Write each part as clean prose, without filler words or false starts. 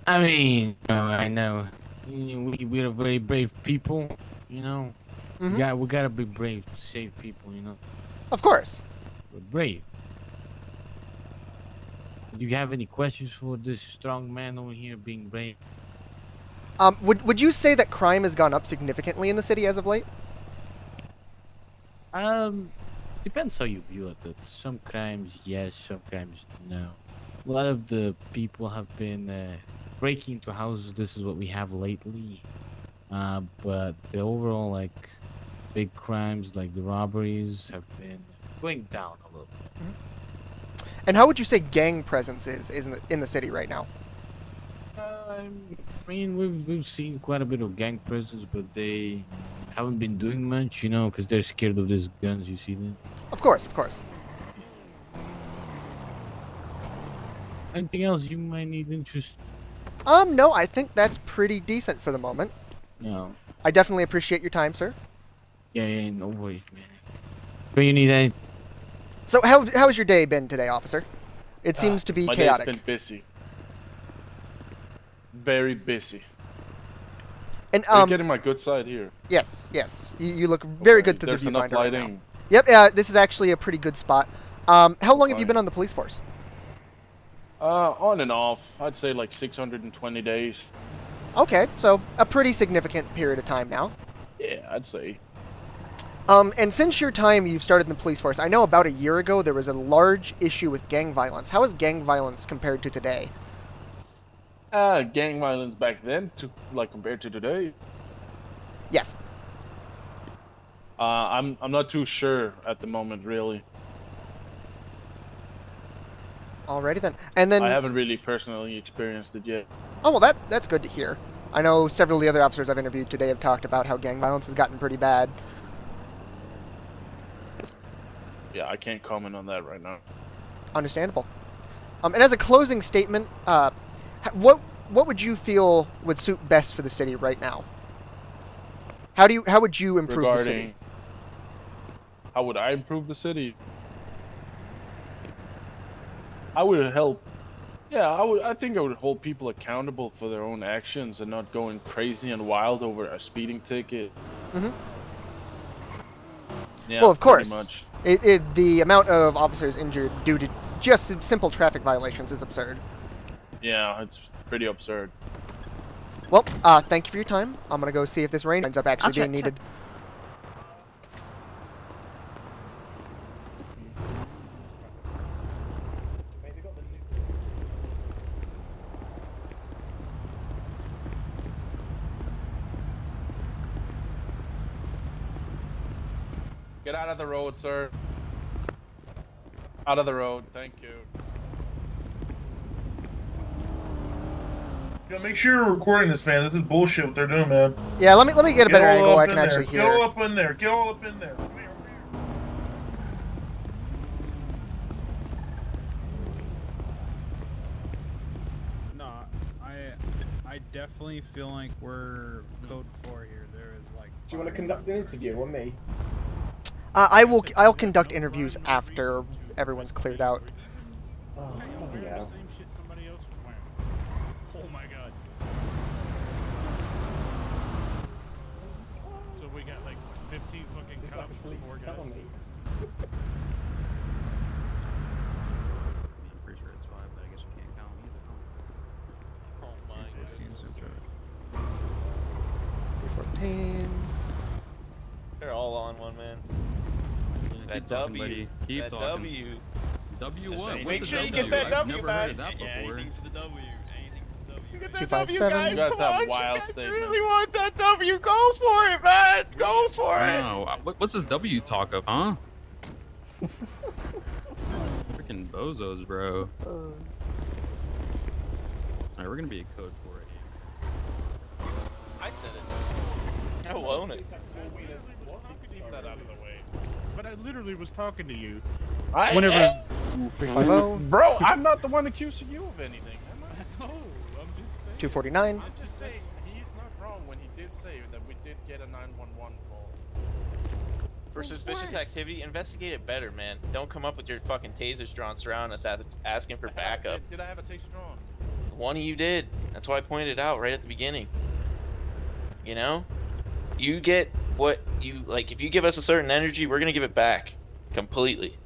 I mean, I know. We're very brave people, you know. Mm-hmm. We gotta be brave to save people, you know. Of course. We're brave. Do you have any questions for this strong man over here being brave? Would you say that crime has gone up significantly in the city as of late? Um, Depends how you view it. Some crimes, yes. Some crimes, no. A lot of the people have been breaking into houses. This is what we have lately. But the overall, like, big crimes, like the robberies, have been going down a little bit. And how would you say gang presence is in the city right now? I mean, we've seen quite a bit of gang presence, but they haven't been doing much, you know, because they're scared of these guns. You see them? Of course, of course. Anything else you might need interest? No, I think that's pretty decent for the moment. No. I definitely appreciate your time, sir. Yeah, yeah, no worries, man. But you need anything? So how's your day been today, officer? It seems to be My day's chaotic. been busy. Very busy. And You're getting my good side here. yes, yes. You look very Okay, good through the there's enough viewfinder right now. lighting. Yep, this is actually a pretty good spot. How long have you been on the police force? On and off. I'd say like 620 days. Okay, so a pretty significant period of time now. Yeah, I'd say. And since your time you've started in the police force, I know about a year ago there was a large issue with gang violence. How is gang violence compared to today? Gang violence back then, compared to today. Yes. I'm not too sure at the moment, really. Alrighty then. And then I haven't really personally experienced it yet. oh well, that's good to hear. I know several of the other officers I've interviewed today have talked about how gang violence has gotten pretty bad. Yeah, I can't comment on that right now. Understandable. And as a closing statement, what would you feel would suit best for the city right now? How would you improve the city? Regarding how would I improve the city? I would help. Yeah, I think I would hold people accountable for their own actions and not going crazy and wild over a speeding ticket. Hmm. Yeah, Well, of pretty course. much. The amount of officers injured due to just simple traffic violations is absurd. Yeah, it's pretty absurd. Well, thank you for your time. I'm gonna go see if this rain ends up actually being needed. Get out of the road, sir. Out of the road, thank you. Yeah, make sure you're recording this, man. This is bullshit what they're doing, man. Yeah, let me get a better angle I can actually Get all hear. up in there. Get all up in there. Come here. No, I definitely feel like we're code 4 here. There is like. Do you want to conduct an interview on me? I'll conduct interviews after everyone's cleared out. Oh, bloody hell. Same shit somebody else was wearing. Oh my god. So we got like 15 fucking Is this cops like a for police 4 guys. academy? I'm pretty sure it's 5, but I guess you can't count them either. Oh my goodness. 314. They're all on one, man. That talking, W. buddy. Keep That talking. W. W Just what? saying, What's make a sure you W? get that I've W, never man. heard of that Yeah, before. anything for the W. Anything for the W. You get that W, guys. You guys Come have on, wild you guys statements. really want that W. Go for it, man. Go for it. Oh, what's this W talk of, huh? Freaking bozos, bro. Alright, we're gonna be a code 4 right here. I said it. I will own it. Keep that out of the way. But I literally was talking to you. Whenever. 350. Bro, I'm not the one accusing you of anything, am I? No, I'm just saying. 249. I'm just saying, he's not wrong when he did say that we did get a 911 call. For suspicious activity, investigate it better, man. Don't come up with your fucking tasers drawn surrounding us asking for backup. Did I have a taser drawn? One of you did. That's why I pointed it out right at the beginning. You know? You get what you like. If you give us a certain energy, we're gonna give it back completely.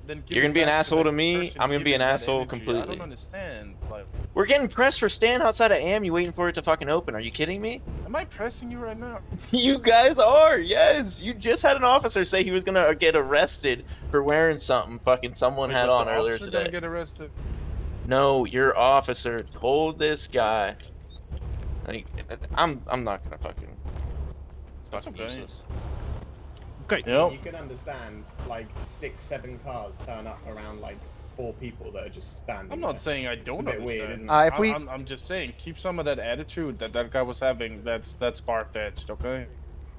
Then give You're it gonna be an back asshole to the me. person I'm gonna be an giving that asshole energy. I completely. don't understand. Like, We're getting pressed for stand outside of AMU waiting for it to fucking open. Are you kidding me? am I pressing you right now? You guys are, yes. You just had an officer say he was gonna get arrested for wearing something fucking someone Wait, had was on the earlier officer today. gonna get arrested? No, your officer told this guy. Like, I'm not gonna fucking okay. useless. Okay. Yep. You can understand, like, 6, 7 cars turn up around, like, 4 people that are just standing I'm not there. saying I It's a don't bit understand. weird, isn't it? If we I'm just saying, keep some of that attitude that guy was having. That's far-fetched, okay?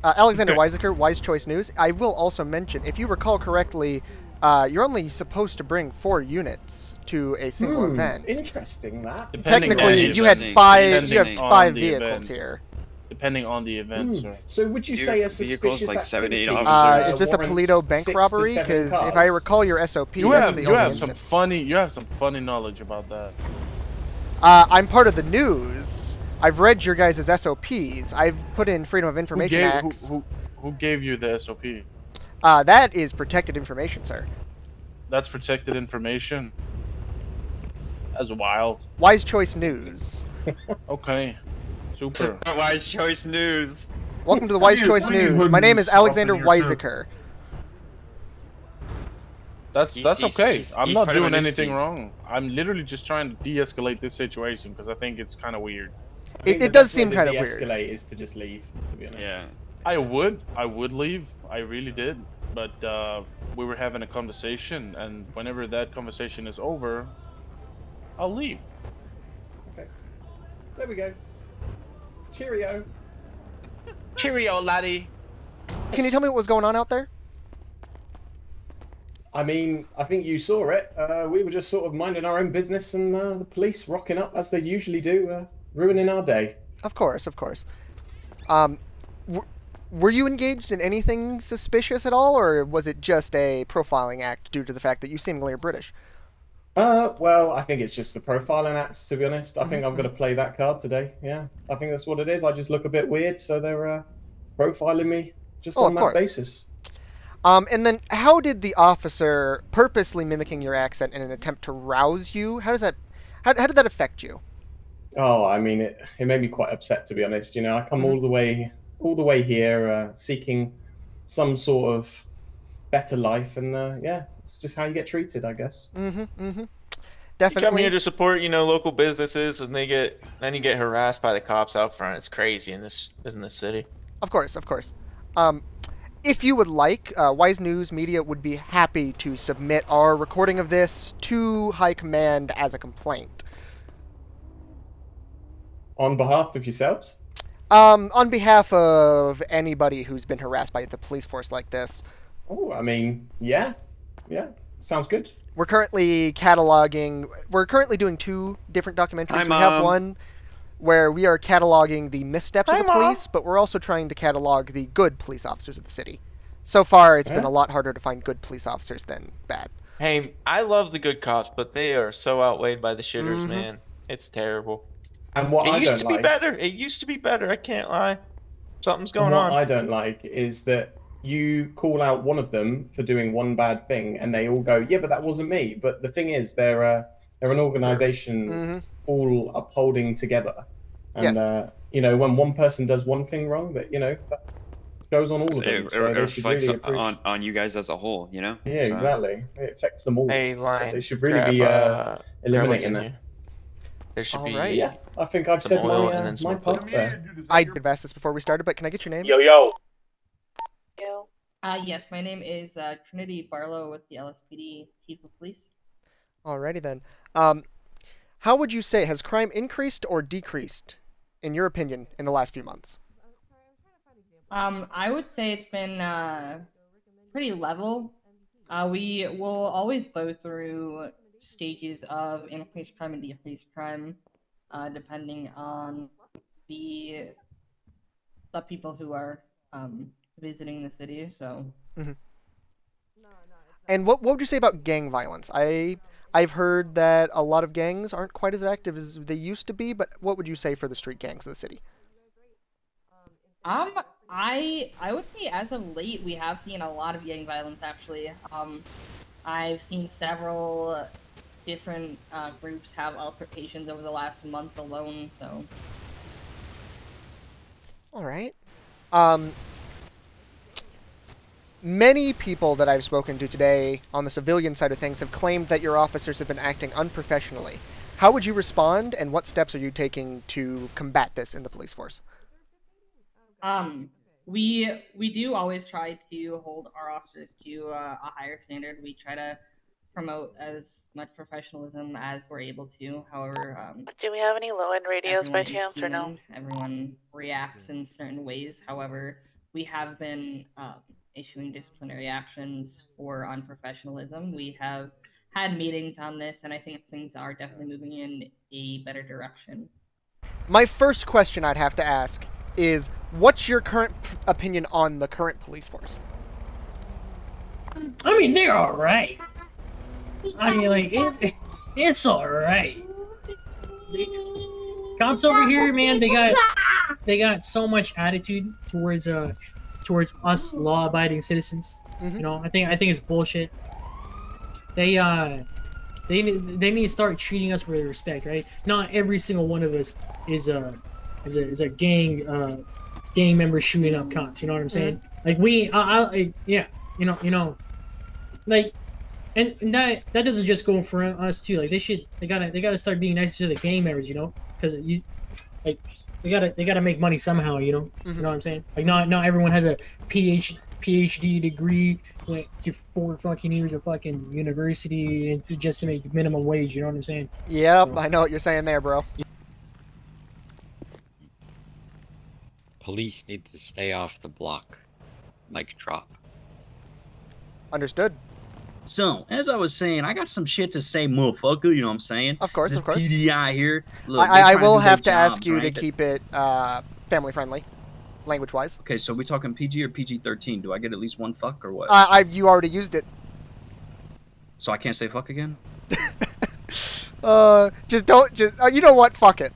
Alexander Okay. Weiziker, Weiz Choice News. I will also mention, if you recall correctly, you're only supposed to bring 4 units to a single event. Interesting that. Depending on Technically, the you had event. 5. You have Depending on 5 the vehicles event. here. Depending on the event, sir. So would you Your say a vehicle's suspicious like 7 to 8 activity, officers. Is this a warrants Polito bank 6 to robbery? 7 Because if I cars? recall your SOP, You that's have the you only have some instance. funny knowledge about that. I'm part of the news. I've read your guys' SOPs. I've put in Freedom of Information Acts. Who gave you the SOP? That is protected information, sir. That's protected information. That's wild. Weiz Choice News. Okay. Super. Weiz Choice News. Welcome to the Weiz Choice News. My name is Alexander Up in here, too. Weiziker. That's okay. I'm he's not part of doing a news anything team. wrong. I'm literally just trying to de-escalate this situation because I think it's kind of weird. I think It the does best way seem to kind of weird. de-escalate is to just leave, to be honest. Yeah. I would leave. I really did. But we were having a conversation, and whenever that conversation is over, I'll leave. Okay. There we go. Cheerio. Cheerio, laddie. Can you tell me what was going on out there? I mean, I think you saw it. We were just sort of minding our own business, and the police rocking up as they usually do, ruining our day. Of course, of course. Um, were you engaged in anything suspicious at all, or was it just a profiling act due to the fact that you seemingly are British? Well, I think it's just the profiling acts, to be honest. I think I'm going to play that card today. Yeah, I think that's what it is. I just look a bit weird, so they're profiling me just on that basis. And then how did the officer purposely mimicking your accent in an attempt to rouse you? How did that affect you? Oh, I mean, it made me quite upset, to be honest. You know, I come all the way here, seeking some sort of better life, and yeah, it's just how you get treated, I guess. You Definitely. come here to support, local businesses, and then you get harassed by the cops out front. It's crazy in this city. Of course, of course. If you would like, Weiz News Media would be happy to submit our recording of this to High Command as a complaint. On behalf of yourselves? On behalf of anybody who's been harassed by the police force like this. Oh, I mean, yeah, sounds good. We're currently doing 2 different documentaries. We have one where we are cataloging the missteps of the police, but we're also trying to catalog the good police officers of the city. So far, it's been a lot harder to find good police officers than bad. Hey, I love the good cops, but they are so outweighed by the shitters, man. It's terrible. And what It used to be better. It used to be better. I can't lie. Something's going on. What I don't like is that you call out one of them for doing one bad thing, and they all go, "Yeah, but that wasn't me." But the thing is, they're an organization all upholding together, and when one person does one thing wrong, that that goes on all of them. So It they should reflects really on you guys as a whole, Yeah, So. exactly. It affects them all. Hey, so they should really be eliminating that. There should be. Yeah, I think I've said my part there. I did ask this before we started, but can I get your name? Yo. Yes, my name is Trinity Barlow with the LSPD Chief of Police. Alrighty then. How would you say, has crime increased or decreased, in your opinion, in the last few months? I would say it's been pretty level. We will always go through stages of increased crime and decreased crime, depending on the people who are visiting the city. So. And what would you say about gang violence? I I've heard that a lot of gangs aren't quite as active as they used to be, but what would you say for the street gangs of the city? I would say as of late we have seen a lot of gang violence actually. I've seen several different groups have altercations over the last month alone, so. All right. Many people that I've spoken to today on the civilian side of things have claimed that your officers have been acting unprofessionally. How would you respond, and what steps are you taking to combat this in the police force? We do always try to hold our officers to a higher standard. We try to promote as much professionalism as we're able to. However, do we have any low-end radios by everyone is chance or no? human. Everyone reacts in certain ways. However, we have been issuing disciplinary actions for unprofessionalism. We have had meetings on this, and I think things are definitely moving in a better direction. My first question I'd have to ask is, what's your current opinion on the current police force? I mean, they're all right. I mean, like, it's all right. Cops over here, man, they got so much attitude towards us law-abiding citizens. Mm-hmm. You know, I think it's bullshit. They need to start treating us with respect, right? Not every single one of us is a gang member shooting up cops. You know what I'm saying? Mm-hmm. Like yeah, you know, like, and that doesn't just go for us too. Like they gotta start being nicer to the gang members, you know, because they gotta make money somehow, you know. Mm-hmm. You know what I'm saying? Like not everyone has a PhD degree, went to 4 fucking years of fucking university and just to make minimum wage. You know what I'm saying? Yep, so. I know what you're saying there, bro. Police need to stay off the block. Mic drop. Understood. So, as I was saying, I got some shit to say, motherfucker, you know what I'm saying? Of course, this of course. PDI here. Look, I will have to jobs, ask you right? to keep it family-friendly, language-wise. Okay, so we talking PG or PG-13? Do I get at least one fuck or what? You already used it. So I can't say fuck again? You know what? Fuck it.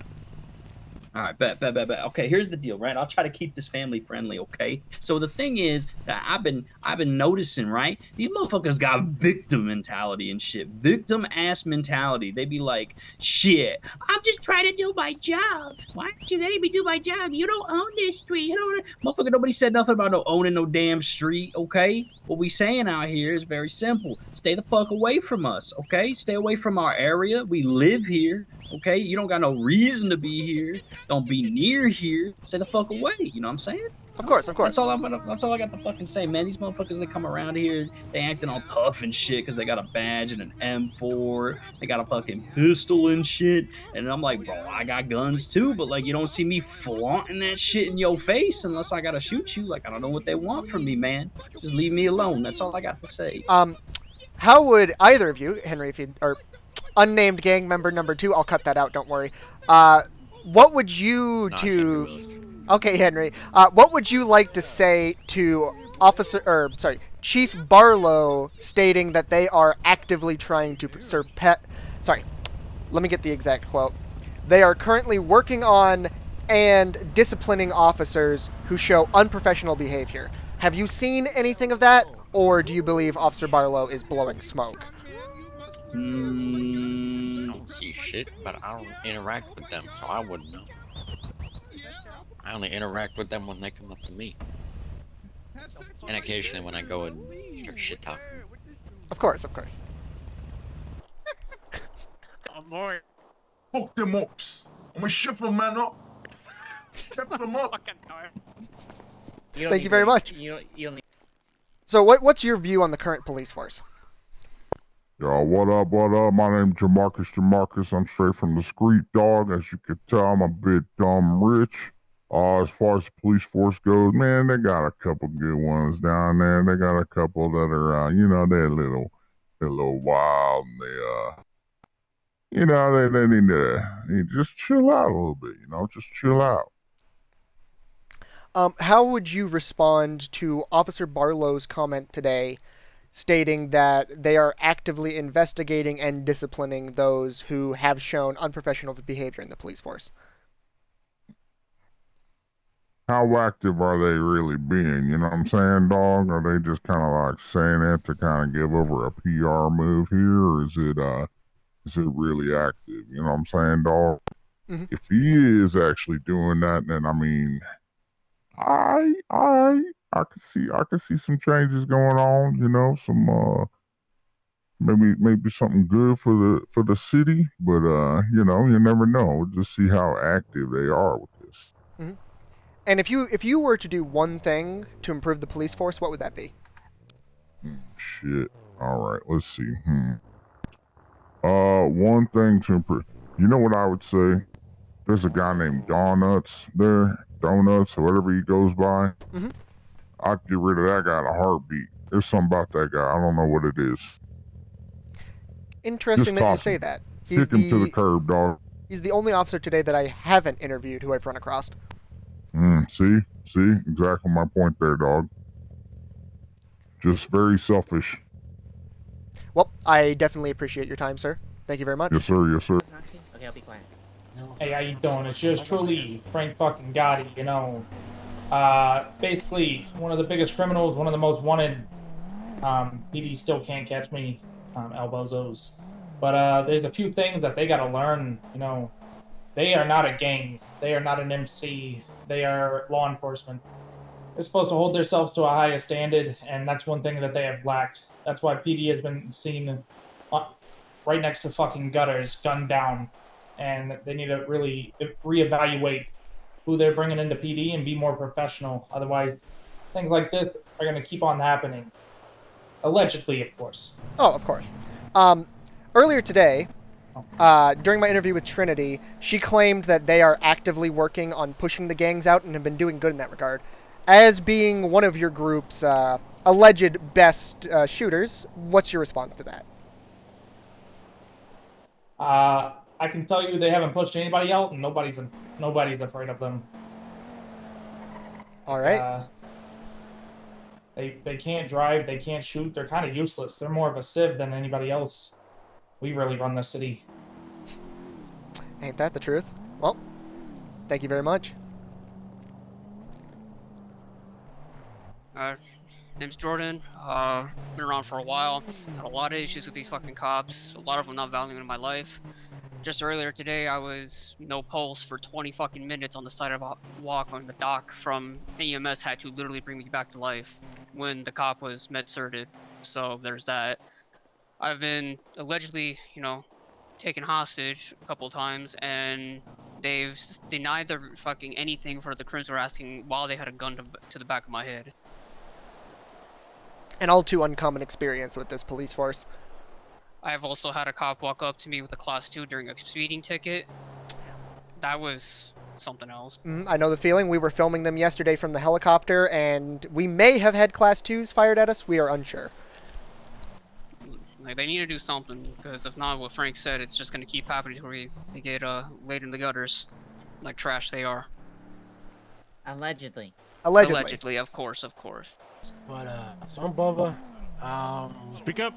All right, bet. Okay, here's the deal, right? I'll try to keep this family friendly, okay? So the thing is that I've been noticing, right? These motherfuckers got victim mentality and shit. Victim ass mentality. They be like, shit, I'm just trying to do my job. Why aren't you letting me do my job? You don't own this street. You don't. Motherfucker, nobody said nothing about no owning no damn street, okay? What we saying out here is very simple. Stay the fuck away from us, okay? Stay away from our area. We live here, okay? You don't got no reason to be here. Don't be near here. Stay the fuck away. You know what I'm saying? Of course. That's all I got to fucking say, man. These motherfuckers, they come around here, they acting all tough and shit because they got a badge and an M4. They got a fucking pistol and shit. And I'm like, bro, I got guns too, but like, you don't see me flaunting that shit in your face unless I gotta shoot you. Like, I don't know what they want from me, man. Just leave me alone. That's all I got to say. How would either of you, Henry, or unnamed gang member number 2, I'll cut that out, don't worry. What would you do? Okay, Henry. What would you like to say to Chief Barlow stating that they are actively trying to let me get the exact quote. They are currently working on and disciplining officers who show unprofessional behavior. Have you seen anything of that, or do you believe Officer Barlow is blowing smoke? I don't see shit, but I don't interact with them, so I wouldn't know. I only interact with them when they come up to me. And occasionally when I go and start shit talking. Of course. Oh boy. Fuck them ups. I'm gonna shift them, man, up. Shift them up. Thank you very much. So what's your view on the current police force? Yo, what up? My name's Jamarcus. I'm straight from the street, dog. As you can tell, I'm a bit dumb rich. As far as the police force goes, man, they got a couple good ones down there. They got a couple that are, they're a little wild. And they need to just chill out a little bit, just chill out. How would you respond to Officer Barlow's comment today stating that they are actively investigating and disciplining those who have shown unprofessional behavior in the police force. How active are they really being? You know what I'm saying, dog? Are they just kind of like saying it to kind of give over a PR move here, or is it really active? You know what I'm saying, dog? Mm-hmm. If he is actually doing that, then I mean, I could see some changes going on. You know, some maybe something good for the city, but you know, you never know. We'll just see how active they are with this. Mm-hmm. And if you were to do one thing to improve the police force, what would that be? Shit. All right, let's see. One thing to improve. You know what I would say? There's a guy named Donuts there, Donuts or whatever he goes by. Mm-hmm. I'd get rid of that guy in a heartbeat. There's something about that guy. I don't know what it is. Interesting Just that you toss say him. that. Kick him to the curb, dog. He's the only officer today that I haven't interviewed who I've run across. See, exactly my point there, dog. Just very selfish. Well, I definitely appreciate your time, sir. Thank you very much. Yes, sir. Yes, sir. Okay, I'll be quiet. Hey, how you doing? It's yours truly, Frank fucking Gotti, you know. Basically, one of the biggest criminals, one of the most wanted. PD still can't catch me, elbozos. But there's a few things that they gotta learn, you know. They are not a gang. They are not an MC. They are law enforcement. They're supposed to hold themselves to a higher standard, and that's one thing that they have lacked. That's why PD has been seen right next to fucking gutters, gunned down. And they need to really reevaluate who they're bringing into PD and be more professional. Otherwise, things like this are going to keep on happening. Allegedly, of course. Oh, of course. Earlier today, during my interview with Trinity, she claimed that they are actively working on pushing the gangs out and have been doing good in that regard. As being one of your group's alleged best shooters, what's your response to that? I can tell you they haven't pushed anybody out, and nobody's afraid of them. All right. They can't drive, they can't shoot, they're kind of useless. They're more of a civ than anybody else. We really run the city. Ain't that the truth? Well, thank you very much. Name's Jordan. Been around for a while. Had a lot of issues with these fucking cops. A lot of them not valuing my life. Just earlier today, I was no pulse for 20 fucking minutes on the side of a walk on the dock from EMS had to literally bring me back to life when the cop was med-surted. So there's that. I've been allegedly, you know, taken hostage a couple times, and they've denied their fucking anything for the crims were asking while they had a gun to the back of my head. An all too uncommon experience with this police force. I've also had a cop walk up to me with a class 2 during a speeding ticket. That was something else. I know the feeling. We were filming them yesterday from the helicopter, and we may have had class 2s fired at us. We are unsure. Like, they need to do something, because if not, what Frank said, it's just going to keep happening to where they get laid in the gutters, like trash they are. Allegedly. Allegedly, of course. But so I'm Bubba. Speak up.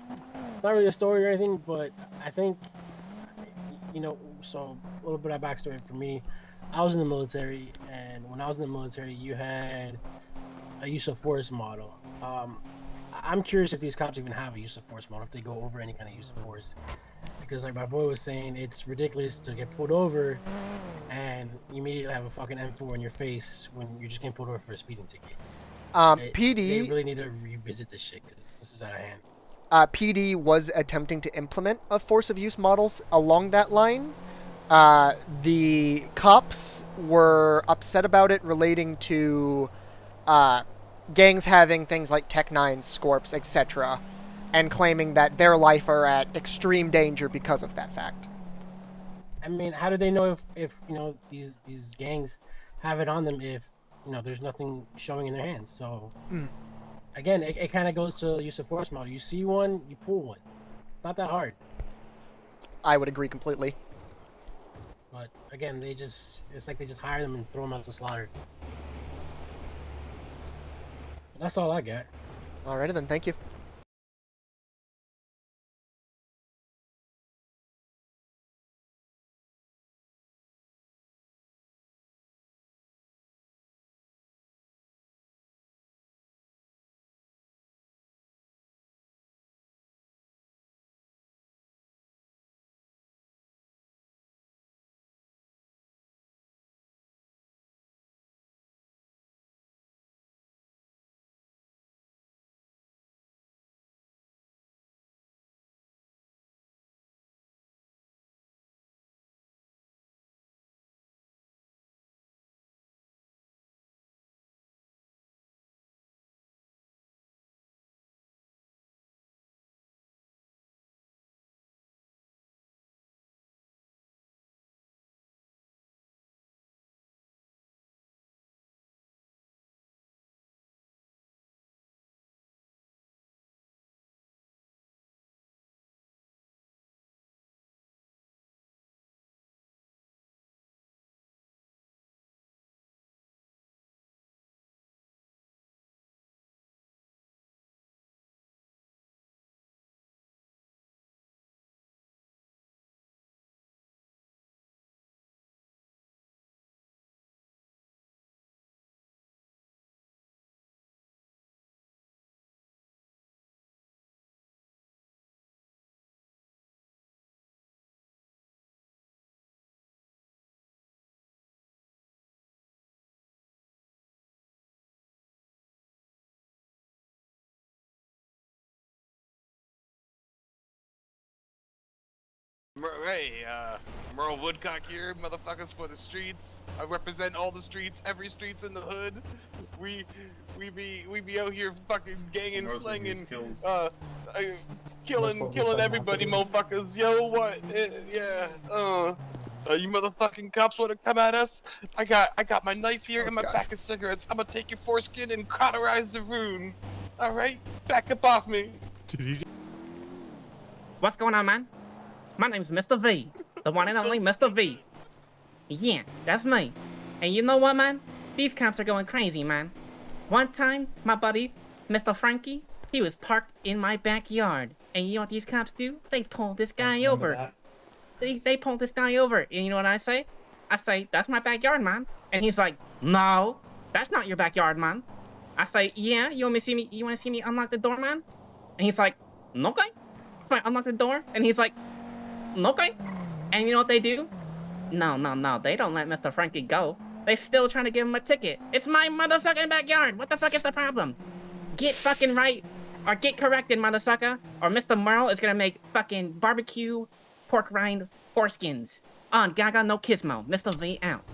Not really a story or anything, but I think, you know, so a little bit of backstory for me. I was in the military, and when I was in the military, you had a use of force model. I'm curious if these cops even have a use of force model, if they go over any kind of use of force. Because like my boy was saying, it's ridiculous to get pulled over and you immediately have a fucking M4 in your face when you're just getting pulled over for a speeding ticket. PD... They really need to revisit this shit because this is out of hand. PD was attempting to implement a force of use models along that line. The cops were upset about it relating to gangs having things like Tech 9, Scorps, etc., and claiming that their life are at extreme danger because of that fact. I mean, how do they know if you know these gangs have it on them if you know there's nothing showing in their hands? So again, it kind of goes to the use of force model. You see one, you pull one. It's not that hard. I would agree completely. But again, it's like they just hire them and throw them out to slaughter. That's all I got. Alrighty then, thank you. Hey, Merle Woodcock here, motherfuckers for the streets. I represent all the streets, every streets in the hood. We be out here fucking ganging, slinging, killing everybody, motherfuckers. Yo, what? Yeah, you motherfucking cops want to come at us? I got my knife here and my pack of cigarettes. I'm gonna take your foreskin and cauterize the wound. All right, back up off me. What's going on, man? My name's Mr. V, the one and only Mr. V. Yeah, that's me. And you know what, man? These cops are going crazy, man. One time, my buddy, Mr. Frankie, he was parked in my backyard. And you know what these cops do? They pull this guy over. They pull this guy over. And you know what I say? I say, that's my backyard, man. And he's like, no, that's not your backyard, man. I say, yeah, you want to see me unlock the door, man? And he's like, okay. So I unlock the door, and he's like, okay. And you know what they do? No, they don't let Mr. Frankie go. They still trying to give him a ticket. It's my motherfucking backyard. What the fuck is the problem? Get fucking right, or get corrected, motherfucker. Or Mr. Merle is gonna make fucking barbecue pork rind foreskins. On Gaga no Gizmo. Mr. V out.